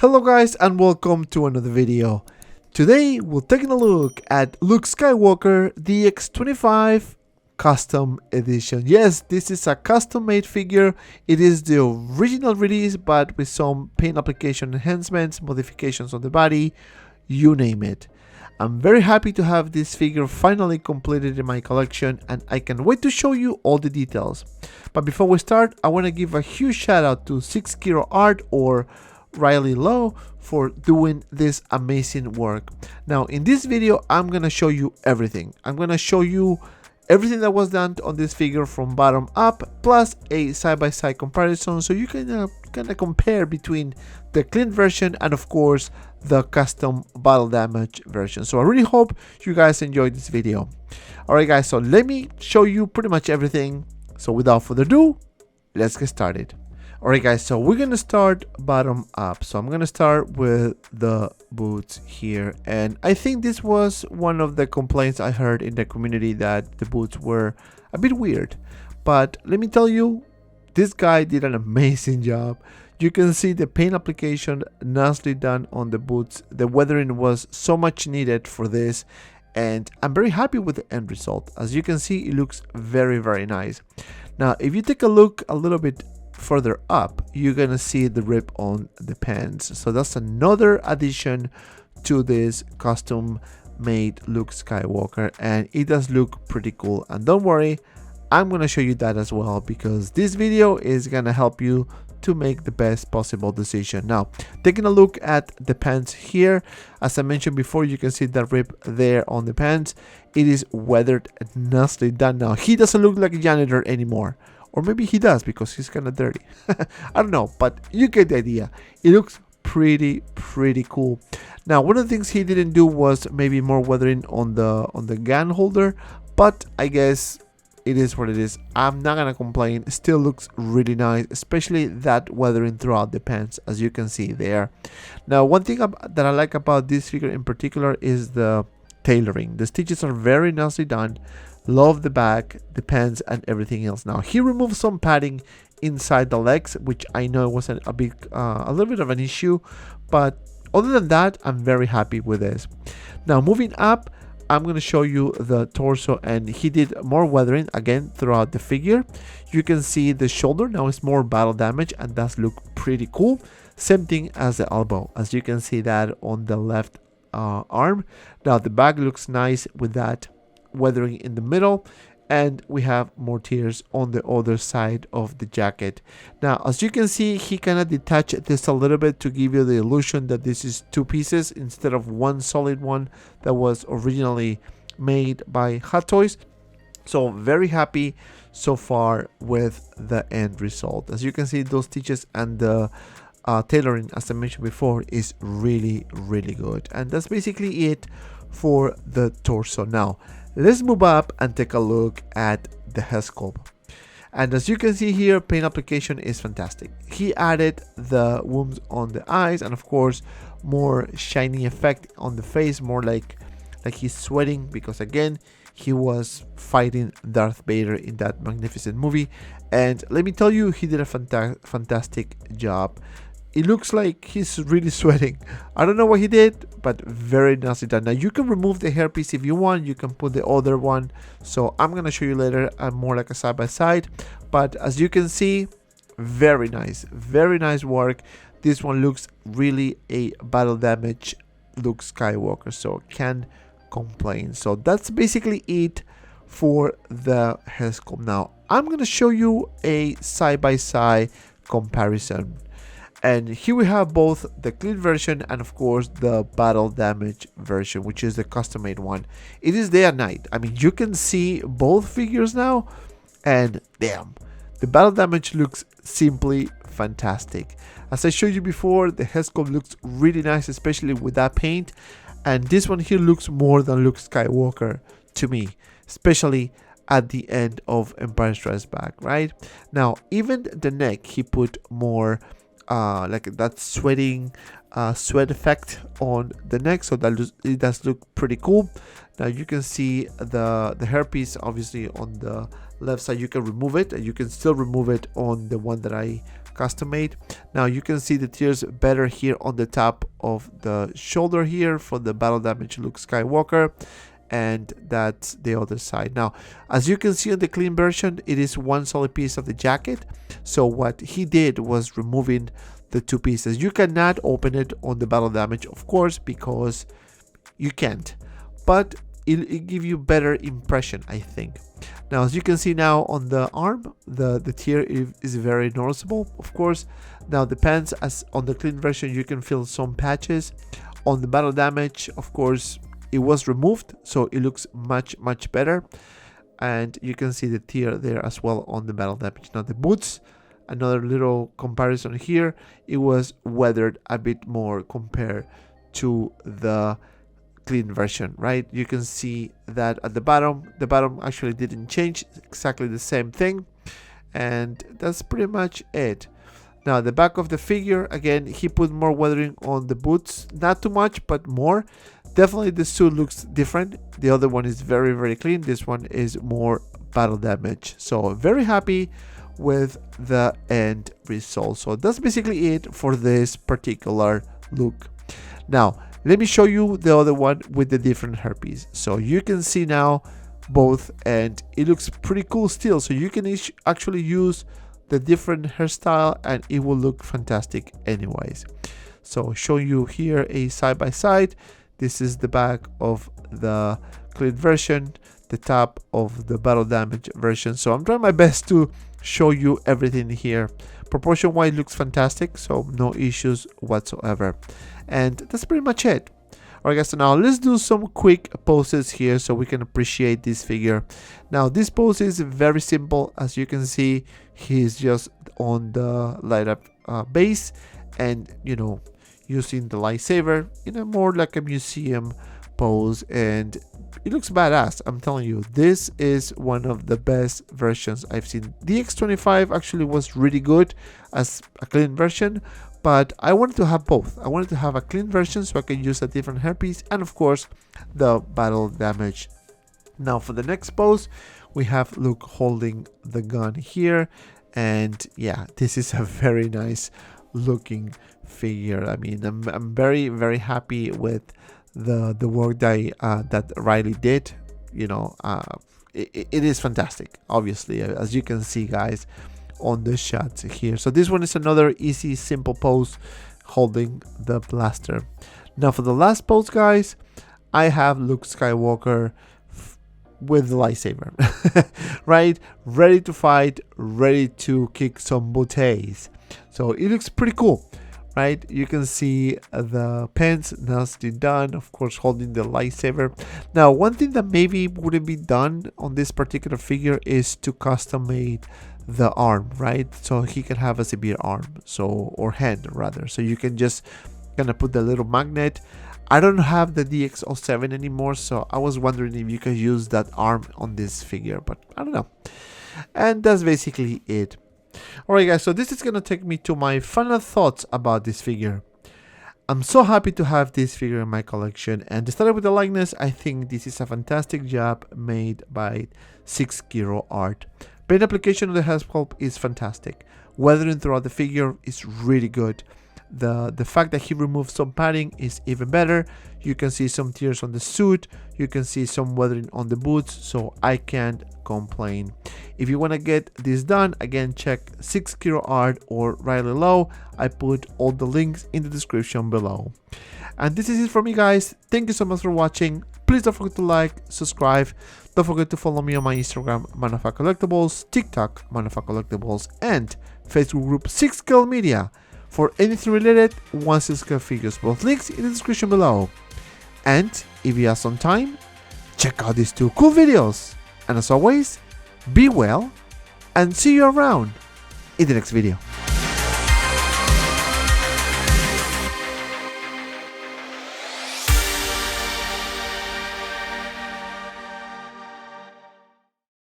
Hello guys and welcome to another video. Today we're taking a look at Luke Skywalker DX25 Custom Edition. Yes, this is a custom made figure. It is the original release but with some paint application enhancements, modifications on the body, you name it. I'm very happy to have this figure finally completed in my collection and I can't wait to show you all the details. But before we start, I want to give a huge shout out to 6 Kilo Art or Riley Lowe for doing this amazing work. Now in this video I'm gonna show you everything. I'm gonna show you everything that was done on this figure from bottom up, plus a side-by-side comparison so you can kind of compare between the clean version and of course the custom battle damage version. So I really hope you guys enjoyed this video. Alright guys, so let me show you pretty much everything. So without further ado, let's get started. Alright guys, so we're gonna start bottom up. So I'm gonna start with the boots here, and I think this was one of the complaints I heard in the community, that the boots were a bit weird, but let me tell you, this guy did an amazing job. You can see the paint application nicely done on the boots. The weathering was so much needed for this, and I'm very happy with the end result. As you can see, it looks very nice. Now if you take a look a little bit further up, you're gonna see the rip on the pants. So that's another addition to this custom made Luke Skywalker, and it does look pretty cool. And don't worry, I'm gonna show you that as well, because this video is gonna help you to make the best possible decision. Now taking a look at the pants here, as I mentioned before, you can see that rip there on the pants. It is weathered and nicely done. Now he doesn't look like a janitor anymore. Or maybe he does because he's kind of dirty. I don't know, but you get the idea. It looks pretty cool. Now, one of the things he didn't do was maybe more weathering on the gun holder, but I guess it is what it is. I'm not gonna complain. It still looks really nice, especially that weathering throughout the pants, as you can see there. Now, one thing that I like about this figure in particular is the tailoring. The stitches are very nicely done. Love the back, the pants, and everything else. Now he removed some padding inside the legs, which I know was a little bit of an issue, but other than that, I'm very happy with this. Now moving up, I'm going to show you the torso, and he did more weathering again throughout the figure. You can see the shoulder now is more battle damage and does look pretty cool. Same thing as the elbow, as you can see that on the left arm. Now the back looks nice with that weathering in the middle, and we have more tears on the other side of the jacket. Now as you can see, he kind of detached this a little bit to give you the illusion that this is two pieces instead of one solid one that was originally made by HAWKWARZTOYZ. So very happy so far with the end result. As you can see, those stitches and the tailoring, as I mentioned before, is really good. And that's basically it for the torso. Now let's move up and take a look at the head sculpt. And as you can see here, paint application is fantastic. He added the wounds on the eyes and of course more shiny effect on the face, more like he's sweating, because again he was fighting Darth Vader in that magnificent movie. And let me tell you, he did a fantastic job. It looks like he's really sweating. I don't know what he did, but very nicely done. Now you can remove the hairpiece if you want. You can put the other one. So I'm gonna show you later, more like a side by side. But as you can see, very nice work. This one looks really a battle damage Luke Skywalker, so can't complain. So that's basically it for the head sculpt. Now I'm gonna show you a side by side comparison. And here we have both the clean version and of course the battle damage version, which is the custom made one. It is day and night. I mean, you can see both figures now, and damn, the battle damage looks simply fantastic. As I showed you before, the head sculpt looks really nice, especially with that paint. And this one here looks more than Luke Skywalker to me, especially at the end of Empire Strikes Back, right? Now, even the neck, he put more like that sweat effect on the neck, so that it does look pretty cool. Now you can see the hairpiece obviously on the left side you can remove it, and you can still remove it on the one that I custom made. Now you can see the tears better here on the top of the shoulder here for the battle damage Luke Skywalker, and that's the other side. Now as you can see on the clean version, it is one solid piece of the jacket, so what he did was removing the two pieces. You cannot open it on the battle damage, of course, because you can't, but it'll give you better impression, I think. Now as you can see now on the arm, the tear is very noticeable, of course. Now the pants, as on the clean version, you can feel some patches. On the battle damage, of course, it was removed, so it looks much better, and you can see the tear there as well on the battle damage. Now the boots, another little comparison here, it was weathered a bit more compared to the clean version, right? You can see that at the bottom actually didn't change, exactly the same thing, and that's pretty much it. Now the back of the figure, again, he put more weathering on the boots, not too much, but more. Definitely the suit looks different. The other one is very clean. This one is more battle damage. So very happy with the end result. So that's basically it for this particular look. Now let me show you the other one with the different hairpiece. So you can see now both, and it looks pretty cool still. So you can actually use the different hairstyle and it will look fantastic anyways. So show you here a side by side. This is the back of the clean version, the top of the battle damage version. So I'm trying my best to show you everything here. Proportion wise looks fantastic, so no issues whatsoever. And that's pretty much it. Alright guys, so now let's do some quick poses here so we can appreciate this figure. Now this pose is very simple. As you can see, he's just on the light up base, and you know, using the lightsaber in a more like a museum pose, and it looks badass. I'm telling you, this is one of the best versions I've seen. DX25 actually was really good as a clean version, but I wanted to have both. I wanted to have a clean version so I can use a different hairpiece, and of course the battle damage. Now for the next pose, we have Luke holding the gun here, and yeah, this is a very nice looking figure. I mean, I'm very happy with the work that Riley did. You know, it is fantastic, obviously, as you can see guys on the shots here. So this one is another easy simple pose holding the blaster. Now for the last pose guys, I have Luke Skywalker with the lightsaber right, ready to fight, ready to kick some booties. So it looks pretty cool, right? You can see the pants nicely done, of course holding the lightsaber. Now one thing that maybe wouldn't be done on this particular figure is to custom made the arm, right? So he can have a severe arm, so, or hand rather, so you can just gonna put the little magnet. I don't have the DX07 anymore, so I was wondering if you could use that arm on this figure, but I don't know. And that's basically it. Alright guys, so this is gonna take me to my final thoughts about this figure. I'm so happy to have this figure in my collection, and to start with the likeness, I think this is a fantastic job made by SKYWALKER. Paint application of the head sculpt is fantastic. Weathering throughout the figure is really good. The fact that he removed some padding is even better. You can see some tears on the suit, you can see some weathering on the boots, so I can't complain. If you want to get this done, again check SKYWALKER or Riley Lowe. I put all the links in the description below. And this is it for me guys. Thank you so much for watching. Please don't forget to like, subscribe. Don't forget to follow me on my Instagram, ManFaCollectibles, TikTok, ManFaCollectibles, and Facebook group 6Scale Media for anything related 1/6 figures. Both links in the description below. And if you have some time, check out these two cool videos. And as always, be well and see you around in the next video.